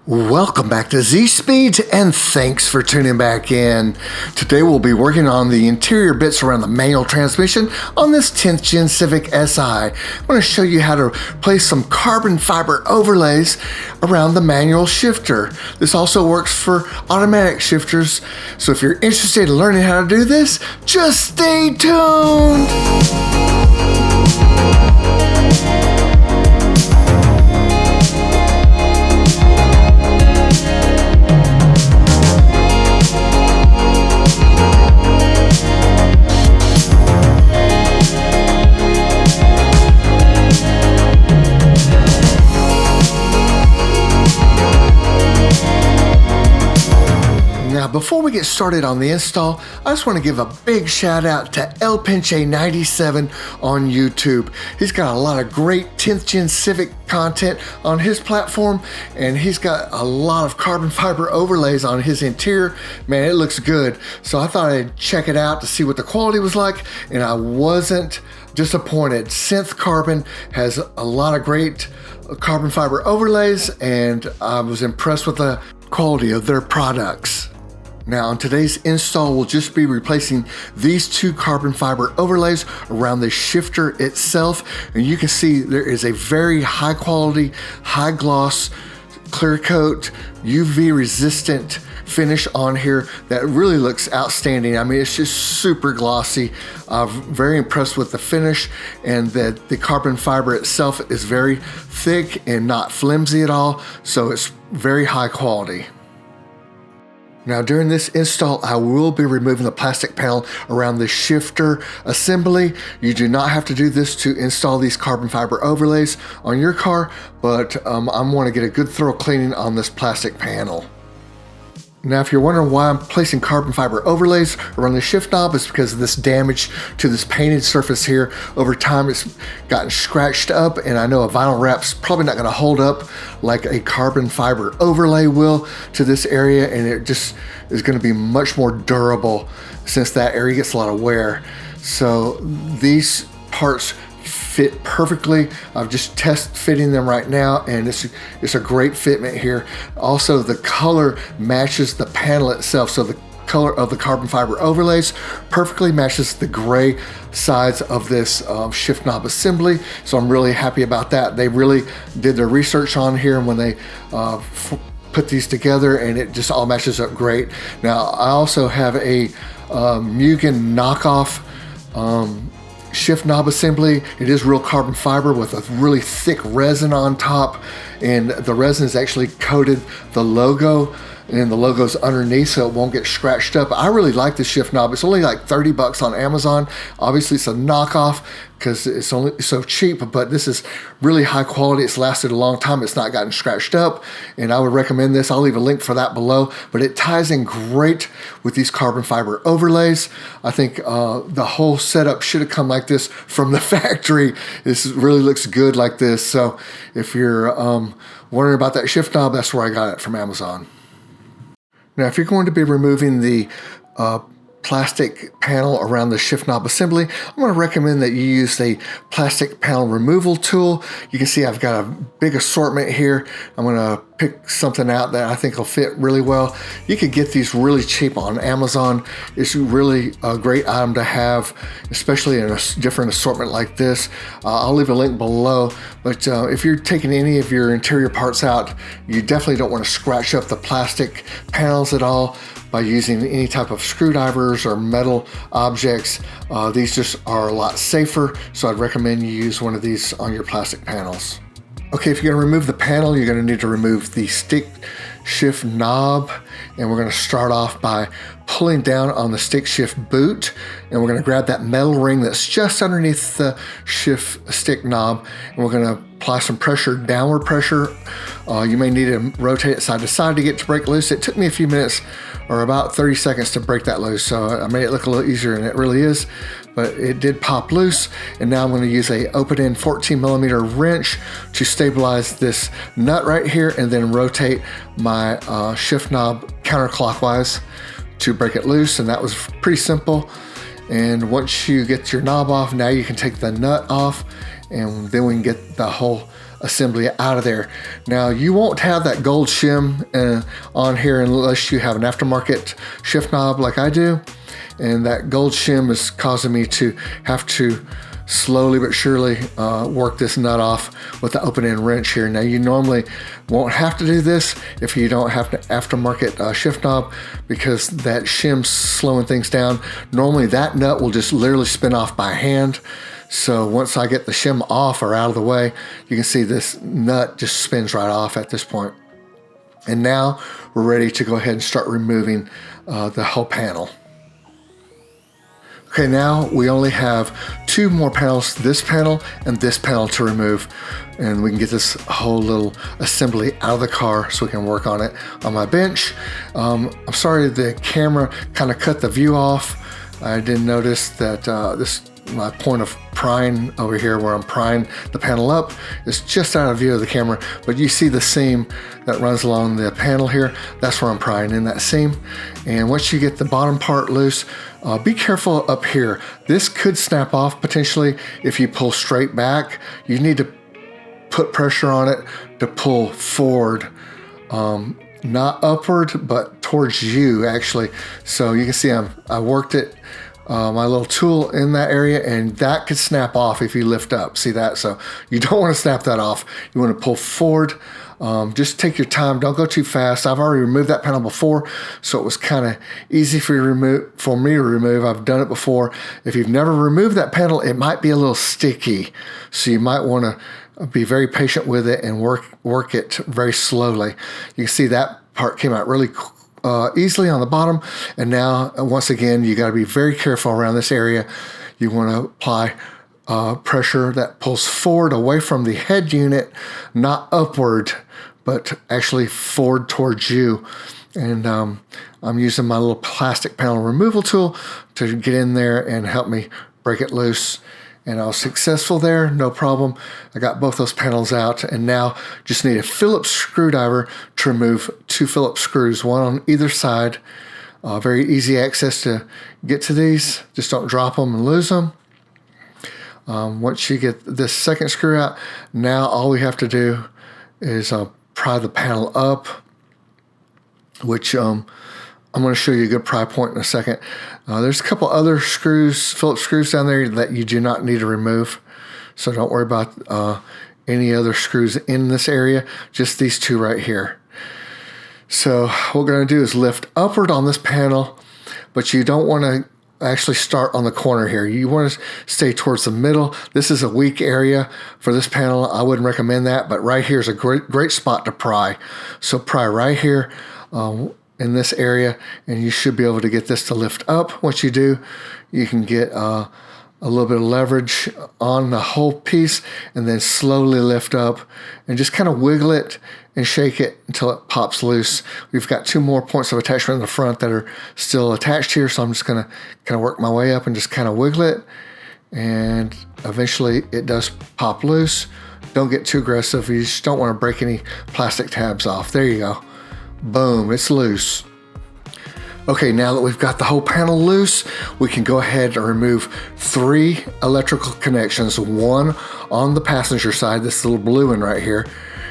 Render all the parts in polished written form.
Welcome back to Z-Speeds, and thanks for tuning back in. Today we'll be working on the interior bits around the manual transmission on this 10th Gen Civic Si. I'm going to show you how to place some carbon fiber overlays around the manual shifter. This also works for automatic shifters, so if you're interested in learning how to do this, just stay tuned. Now, before we get started on the install, I just want to give a big shout out to El Pinche 97 on YouTube. He's got a lot of great 10th Gen Civic content on his platform, and he's got a lot of carbon fiber overlays on his interior. Man, it looks good. So I thought I'd check it out to see what the quality was like, and I wasn't disappointed. Synth Carbon has a lot of great carbon fiber overlays, and I was impressed with the quality of their products. Now, on today's install, we'll just be replacing these two carbon fiber overlays around the shifter itself. And you can see there is a very high quality, high gloss, clear coat, UV resistant finish on here that really looks outstanding. I mean, it's just super glossy. I'm very impressed with the finish, and that the carbon fiber itself is very thick and not flimsy at all. So it's very high quality. Now, during this install, I will be removing the plastic panel around the shifter assembly. You do not have to do this to install these carbon fiber overlays on your car, but I want to get a good thorough cleaning on this plastic panel. Now, if you're wondering why I'm placing carbon fiber overlays around the shift knob, it's because of this damage to this painted surface here. Over time, it's gotten scratched up, and I know a vinyl wrap's probably not going to hold up like a carbon fiber overlay will to this area, and it just is going to be much more durable since that area gets a lot of wear. So these parts fit perfectly. I'm just test fitting them right now, and it's a great fitment here. Also, the color matches the panel itself, so the color of the carbon fiber overlays perfectly matches the gray sides of this shift knob assembly. So I'm really happy about that. They really did their research on here when they put these together, and it just all matches up great. Now, I also have a Mugen knockoff shift knob assembly. It is real carbon fiber with a really thick resin on top, and the resin is actually coated the logo, and the logo's underneath so it won't get scratched up. I really like this shift knob. It's only like 30 bucks on Amazon. Obviously it's a knockoff because it's only so cheap, but this is really high quality. It's lasted a long time. It's not gotten scratched up, and I would recommend this. I'll leave a link for that below, but it ties in great with these carbon fiber overlays. I think the whole setup should have come like this from the factory. This really looks good like this. So if you're wondering about that shift knob, that's where I got it, from Amazon. Now, if you're going to be removing the plastic panel around the shift knob assembly, I'm going to recommend that you use a plastic panel removal tool. You can see I've got a big assortment here. I'm going to pick something out that I think will fit really well. You could get these really cheap on Amazon. It's really a great item to have, especially in a different assortment like this. I'll leave a link below, but if you're taking any of your interior parts out, you definitely don't want to scratch up the plastic panels at all by using any type of screwdrivers or metal objects. These just are a lot safer, so I'd recommend you use one of these on your plastic panels. Okay, if you're going to remove the panel, you're going to need to remove the stick shift knob, and we're going to start off by pulling down on the stick shift boot, and we're going to grab that metal ring that's just underneath the shift stick knob, and we're going to apply some pressure, downward pressure. You may need to rotate it side to side to get to break loose. It took me a few minutes, or about 30 seconds, to break that loose, so I made it look a little easier, and it really is, but it did pop loose. And now I'm going to use a open-end 14mm wrench to stabilize this nut right here, and then rotate my shift knob counterclockwise to break it loose, and that was pretty simple. And once you get your knob off, now you can take the nut off, and then we can get the whole assembly out of there. Now you won't have that gold shim on here unless you have an aftermarket shift knob like I do, and that gold shim is causing me to have to slowly but surely work this nut off with the open end wrench here. Now you normally won't have to do this if you don't have an aftermarket shift knob, because that shim's slowing things down. Normally that nut will just literally spin off by hand. So once I get the shim off or out of the way, you can see this nut just spins right off at this point. And now we're ready to go ahead and start removing the whole panel. Okay, now we only have two more panels, this panel and this panel to remove, and we can get this whole little assembly out of the car so we can work on it on my bench. I'm sorry the camera kind of cut the view off. I didn't notice that my point of prying over here, where I'm prying the panel up, is just out of view of the camera, but you see the seam that runs along the panel here. That's where I'm prying in that seam. And once you get the bottom part loose, be careful up here. This could snap off potentially if you pull straight back. You need to put pressure on it to pull forward, not upward, but towards you actually. So you can see I worked it, my little tool in that area, and that could snap off if you lift up. See that? So you don't want to snap that off. You want to pull forward. Just take your time. Don't go too fast. I've already removed that panel before, so it was kind of easy for me to remove. I've done it before. If you've never removed that panel, it might be a little sticky, so you might want to be very patient with it and work it very slowly. You can see that part came out really easily on the bottom, and now once again you got to be very careful around this area. You want to apply pressure that pulls forward away from the head unit, not upward, but actually forward towards you. And I'm using my little plastic panel removal tool to get in there and help me break it loose. And I was successful there, no problem. I got both those panels out, and now just need a Phillips screwdriver to remove two Phillips screws, one on either side. Very easy access to get to these. Just don't drop them and lose them. Once you get this second screw out, now all we have to do is pry the panel up, which I'm going to show you a good pry point in a second. There's a couple other screws, Phillips screws down there that you do not need to remove. So don't worry about any other screws in this area, just these two right here. So what we're going to do is lift upward on this panel, but you don't want to actually start on the corner here. You want to stay towards the middle. This is a weak area for this panel. I wouldn't recommend that, but right here is a great spot to pry. So pry right here in this area, and you should be able to get this to lift up. Once you do, you can get a little bit of leverage on the whole piece, and then slowly lift up and just kind of wiggle it and shake it until it pops loose. We've got two more points of attachment in the front that are still attached here, so I'm just going to kind of work my way up and just kind of wiggle it, and eventually it does pop loose. Don't get too aggressive. You just don't want to break any plastic tabs off. There you go. Boom, it's loose. Okay, now that we've got the whole panel loose, we can go ahead and remove three electrical connections, one on the passenger side, this little blue one right here.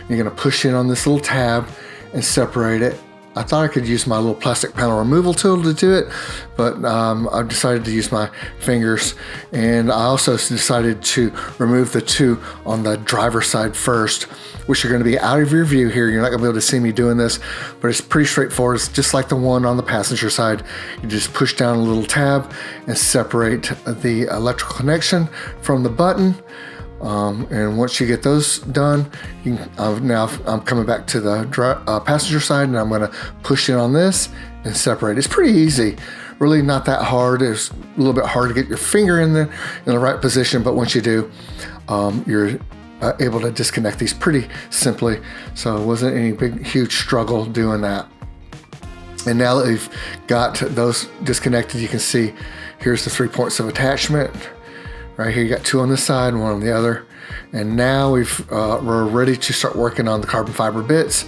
You're gonna push in on this little tab and separate it. I thought I could use my little plastic panel removal tool to do it, but I decided to use my fingers. And I also decided to remove the two on the driver's side first, which are going to be out of your view here. You're not going to be able to see me doing this, but it's pretty straightforward. It's just like the one on the passenger side. You just push down a little tab and separate the electrical connection from the button. And once you get those done, now I'm coming back to the passenger side, and I'm going to push in on this and separate. It's pretty easy, really not that hard. It's a little bit hard to get your finger in the right position, but once you do, you're able to disconnect these pretty simply. So it wasn't any big, huge struggle doing that. And now that we've got those disconnected, you can see here's the 3 points of attachment. Right here, you got two on this side and one on the other. And now we're ready to start working on the carbon fiber bits.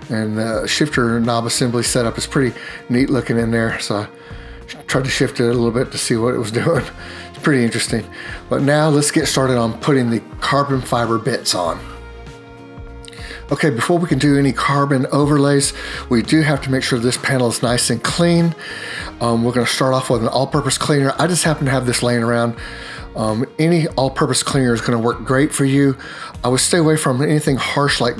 And the shifter knob assembly setup is pretty neat looking in there. So I tried to shift it a little bit to see what it was doing. It's pretty interesting. But now let's get started on putting the carbon fiber bits on. Okay, before we can do any carbon overlays, we do have to make sure this panel is nice and clean. We're going to start off with an all-purpose cleaner. I just happen to have this laying around. Any all-purpose cleaner is going to work great for you. I would stay away from anything harsh like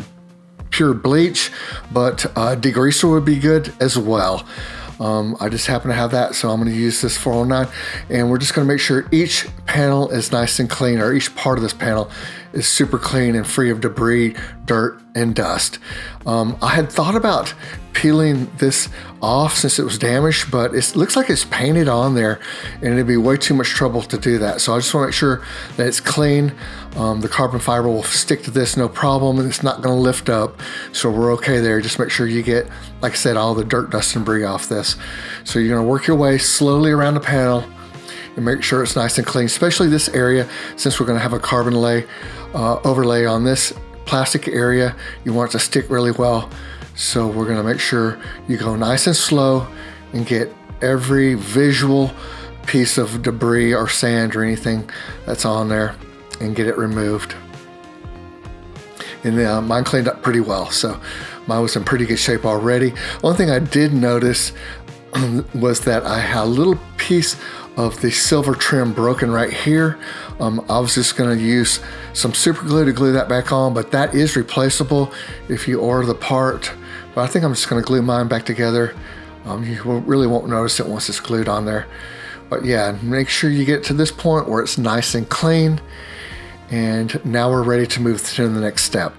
pure bleach, but degreaser would be good as well. I just happen to have that, so I'm going to use this 409, and we're just going to make sure each panel is nice and clean, or each part of this panel is super clean and free of debris, dirt, and dust. I had thought about peeling this off since it was damaged, but it looks like it's painted on there, and it'd be way too much trouble to do that. So I just want to make sure that it's clean. The carbon fiber will stick to this no problem, and it's not going to lift up, so we're okay there. Just make sure you get, like I said, all the dirt, dust, and debris off this. So you're going to work your way slowly around the panel and make sure it's nice and clean, especially this area, since we're going to have a carbon overlay on this plastic area. You want it to stick really well, so we're going to make sure you go nice and slow and get every visual piece of debris or sand or anything that's on there and get it removed. And mine cleaned up pretty well, so mine was in pretty good shape already. One thing I did notice was that I had a little piece of the silver trim broken right here. I was just going to use some super glue to glue that back on, but that is replaceable if you order the part. But I think I'm just going to glue mine back together. You really won't notice it once it's glued on there. But yeah, make sure you get to this point where it's nice and clean. And now we're ready to move to the next step.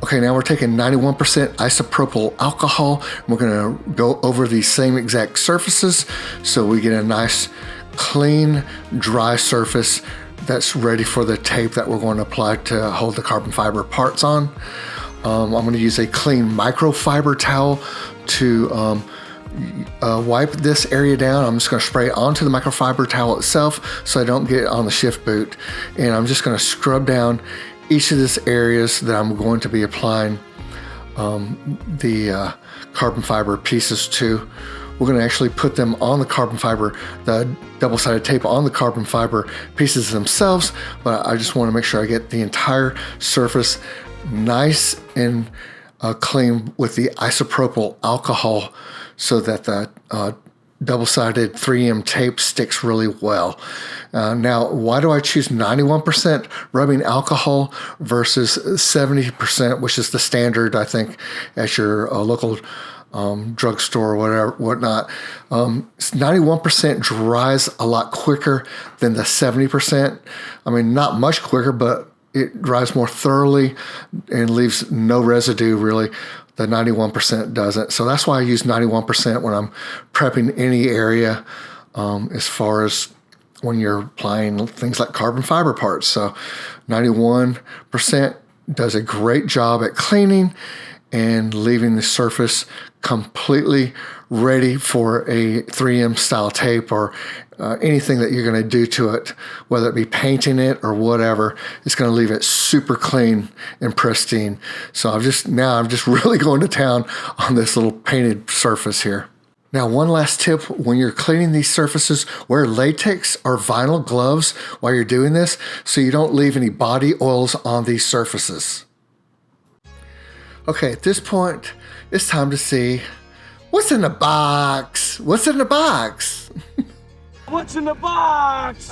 Okay, now we're taking 91% isopropyl alcohol. We're gonna go over these same exact surfaces so we get a nice, clean, dry surface that's ready for the tape that we're going to apply to hold the carbon fiber parts on. I'm gonna use a clean microfiber towel to wipe this area down. I'm just going to spray it onto the microfiber towel itself so I don't get it on the shift boot. And I'm just going to scrub down each of these areas that I'm going to be applying the carbon fiber pieces to. We're going to actually put them on the carbon fiber, the double-sided tape on the carbon fiber pieces themselves, but I just want to make sure I get the entire surface nice and clean with the isopropyl alcohol so that the double-sided 3M tape sticks really well. Now, why do I choose 91% rubbing alcohol versus 70%, which is the standard, I think, at your local drugstore or whatnot? 91% dries a lot quicker than the 70%. I mean, not much quicker, but it dries more thoroughly and leaves no residue really. The 91% doesn't. So that's why I use 91% when I'm prepping any area as far as when you're applying things like carbon fiber parts. So 91% does a great job at cleaning and leaving the surface completely ready for a 3M style tape or anything that you're going to do to it, whether it be painting it or whatever. It's going to leave it super clean and pristine. So I'm just really going to town on this little painted surface here. Now, one last tip: when you're cleaning these surfaces, wear latex or vinyl gloves while you're doing this so you don't leave any body oils on these surfaces. Okay, at this point, it's time to see what's in the box. What's in the box? What's in the box?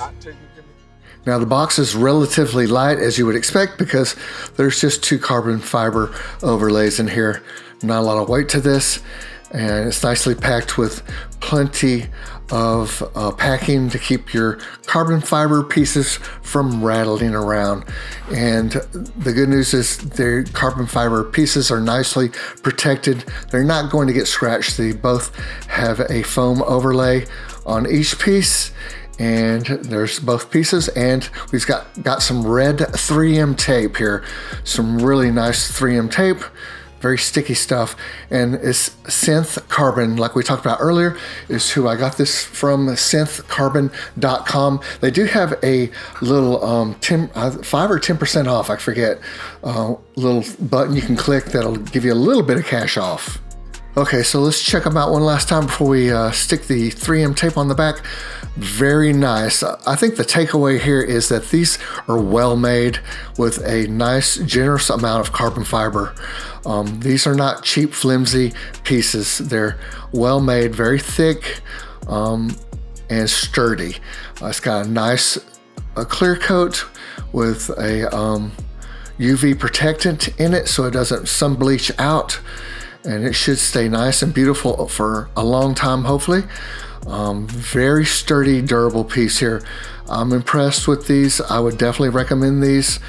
Now, the box is relatively light, as you would expect, because there's just 2 carbon fiber overlays in here. Not a lot of weight to this, and it's nicely packed with plenty of packing to keep your carbon fiber pieces from rattling around. And the good news is the carbon fiber pieces are nicely protected. They're not going to get scratched. They both have a foam overlay on each piece, and there's both pieces, and we've got some red 3M tape here, some really nice 3M tape, very sticky stuff, and it's Synth Carbon, like we talked about earlier, is who I got this from, synthcarbon.com. They do have a little 5 or 10% off, I forget, little button you can click that'll give you a little bit of cash off. Okay, so let's check them out one last time before we stick the 3M tape on the back. Very nice. I think the takeaway here is that these are well made with a nice, generous amount of carbon fiber. These are not cheap, flimsy pieces. They're well made, very thick, and sturdy. It's got a nice clear coat with a UV protectant in it so it doesn't sun bleach out. And it should stay nice and beautiful for a long time, hopefully. Very sturdy, durable piece here. I'm impressed with these. I would definitely recommend these.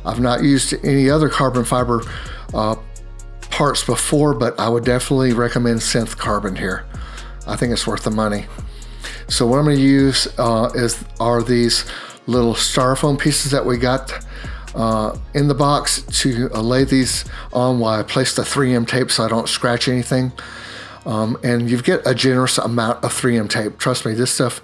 I've not used any other carbon fiber parts before, but I would definitely recommend Synth Carbon here. I think it's worth the money. So what I'm going to use are these little styrofoam pieces that we got in the box to lay these on while I place the 3M tape so I don't scratch anything. And you get a generous amount of 3M tape. Trust me, this stuff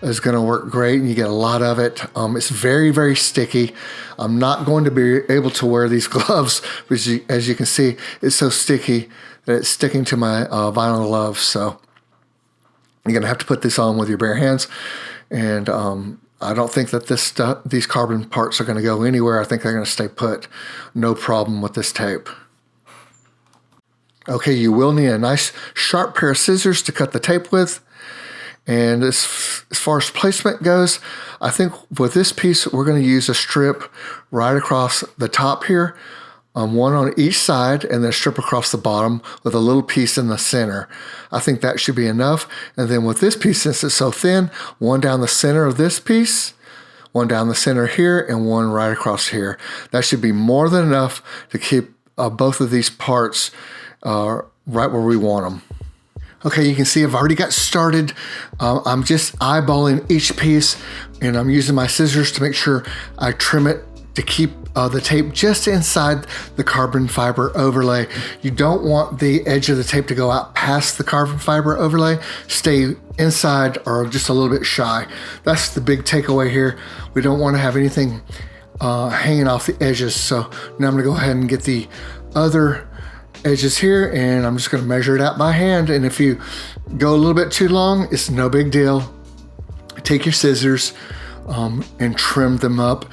is going to work great and you get a lot of it. It's very, very sticky. I'm not going to be able to wear these gloves because as you can see, it's so sticky that it's sticking to my vinyl gloves. So you're going to have to put this on with your bare hands. And I don't think that these carbon parts are going to go anywhere. I think they're going to stay put. No problem with this tape. Okay, you will need a nice sharp pair of scissors to cut the tape with. And as far as placement goes, I think with this piece, we're going to use a strip right across the top here, one on each side, and then a strip across the bottom with a little piece in the center. I think that should be enough. And then with this piece, since it's so thin, one down the center of this piece, one down the center here, and one right across here. That should be more than enough to keep both of these parts right where we want them. Okay, you can see I've already got started. I'm just eyeballing each piece, and I'm using my scissors to make sure I trim it to keep the tape just inside the carbon fiber overlay. You don't want the edge of the tape to go out past the carbon fiber overlay. Stay inside or just a little bit shy. That's the big takeaway here. We don't want to have anything hanging off the edges. So now I'm going to go ahead and get the other edges here, and I'm just going to measure it out by hand. And if you go a little bit too long, it's no big deal. Take your scissors and trim them up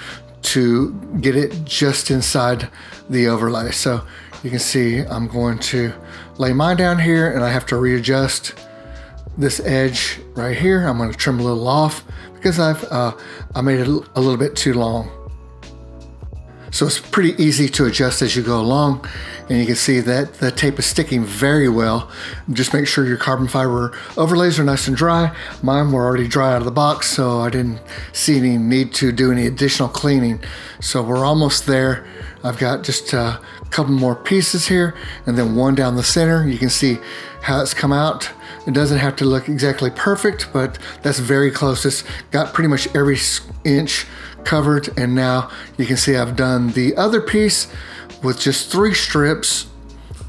to get it just inside the overlay. So you can see I'm going to lay mine down here, and I have to readjust this edge right here. I'm going to trim a little off because I made it a little bit too long. So it's pretty easy to adjust as you go along, and you can see that the tape is sticking very well. Just make sure your carbon fiber overlays are nice and dry. Mine were already dry out of the box, so I didn't see any need to do any additional cleaning. So we're almost there. I've got just a couple more pieces here, and then one down the center. You can see how it's come out. It doesn't have to look exactly perfect, but that's very close. It's got pretty much every inch covered, and now you can see I've done the other piece with just 3 strips,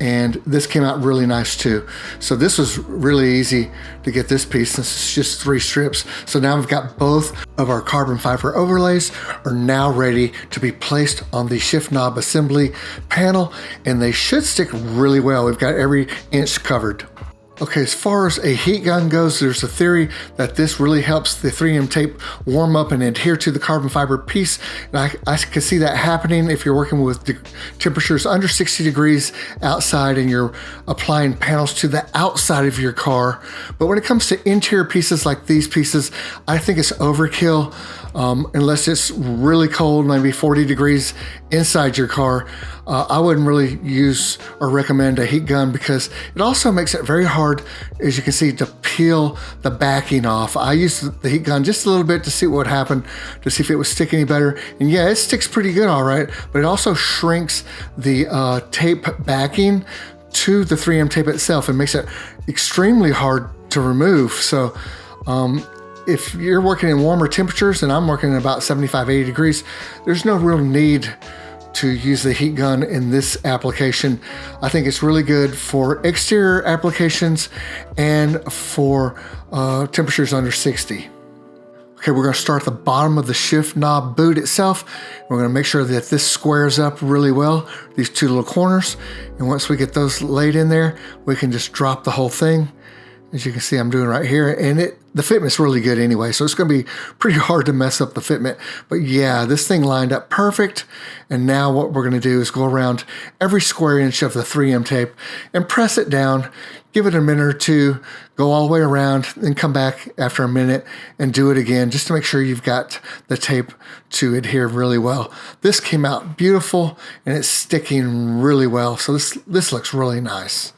and this came out really nice too. So this was really easy to get this piece since it's just 3 strips. So now we've got both of our carbon fiber overlays are now ready to be placed on the shift knob assembly panel, and they should stick really well. We've got every inch covered. Okay, as far as a heat gun goes, there's a theory that this really helps the 3M tape warm up and adhere to the carbon fiber piece. And I can see that happening if you're working with temperatures under 60 degrees outside and you're applying panels to the outside of your car. But when it comes to interior pieces like these pieces, I think it's overkill. Unless it's really cold, maybe 40 degrees inside your car, I wouldn't really use or recommend a heat gun because it also makes it very hard, as you can see, to peel the backing off. I used the heat gun just a little bit to see what would happen, to see if it would stick any better. And yeah, it sticks pretty good, all right, but it also shrinks the tape backing to the 3M tape itself and makes it extremely hard to remove. So, if you're working in warmer temperatures, and I'm working in about 75, 80 degrees, there's no real need to use the heat gun in this application. I think it's really good for exterior applications and for temperatures under 60. Okay, we're gonna start at the bottom of the shift knob boot itself. We're gonna make sure that this squares up really well, these two little corners. And once we get those laid in there, we can just drop the whole thing. As you can see, I'm doing right here, and the fitment's really good anyway, so it's gonna be pretty hard to mess up the fitment. But yeah, this thing lined up perfect. And now what we're gonna do is go around every square inch of the 3M tape and press it down, give it a minute or two, go all the way around, then come back after a minute and do it again, just to make sure you've got the tape to adhere really well. This came out beautiful, and it's sticking really well, so this looks really nice.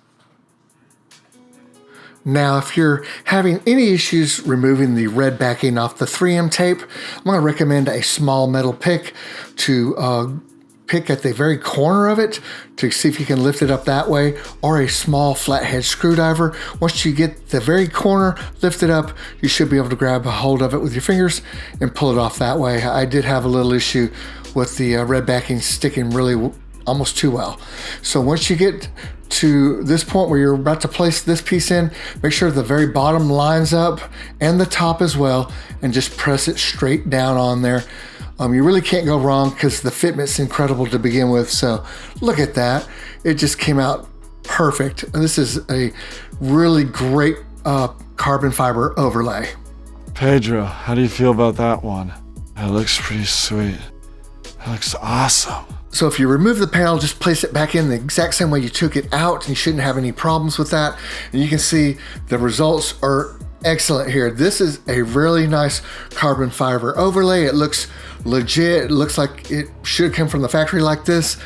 Now, if you're having any issues removing the red backing off the 3M tape, I'm going to recommend a small metal pick to pick at the very corner of it to see if you can lift it up that way, or a small flathead screwdriver. Once you get the very corner lifted up, you should be able to grab a hold of it with your fingers and pull it off that way. I did have a little issue with the red backing sticking really almost too well. So once you get to this point where you're about to place this piece in, make sure the very bottom lines up and the top as well, and just press it straight down on there. You really can't go wrong because the fitment's incredible to begin with. So look at that. It just came out perfect. And this is a really great carbon fiber overlay. Pedro, how do you feel about that one? That looks pretty sweet. That looks awesome. So if you remove the panel, just place it back in the exact same way you took it out, and you shouldn't have any problems with that. And you can see the results are excellent here. This is a really nice carbon fiber overlay. It looks legit. It looks like it should come from the factory like this.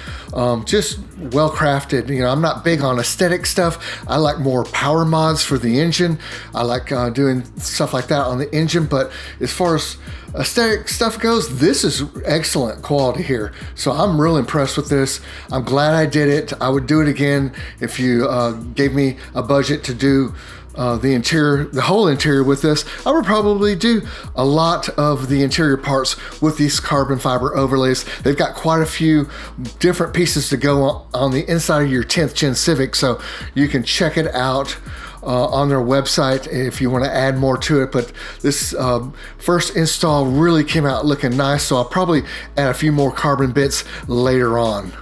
Just well crafted. You know, I'm not big on aesthetic stuff. I like more power mods for the engine. I like doing stuff like that on the engine, but as far as aesthetic stuff goes, this is excellent quality here. So I'm real impressed with this. I'm glad I did it. I would do it again if you gave me a budget to do the interior, the whole interior with this. I would probably do a lot of the interior parts with these carbon fiber overlays. They've got quite a few different pieces to go on the inside of your 10th gen Civic, so you can check it out on their website if you want to add more to it. But this first install really came out looking nice, so I'll probably add a few more carbon bits later on.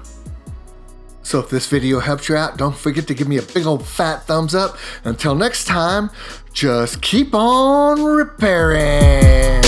So if this video helped you out, don't forget to give me a big old fat thumbs up. Until next time, just keep on repairing.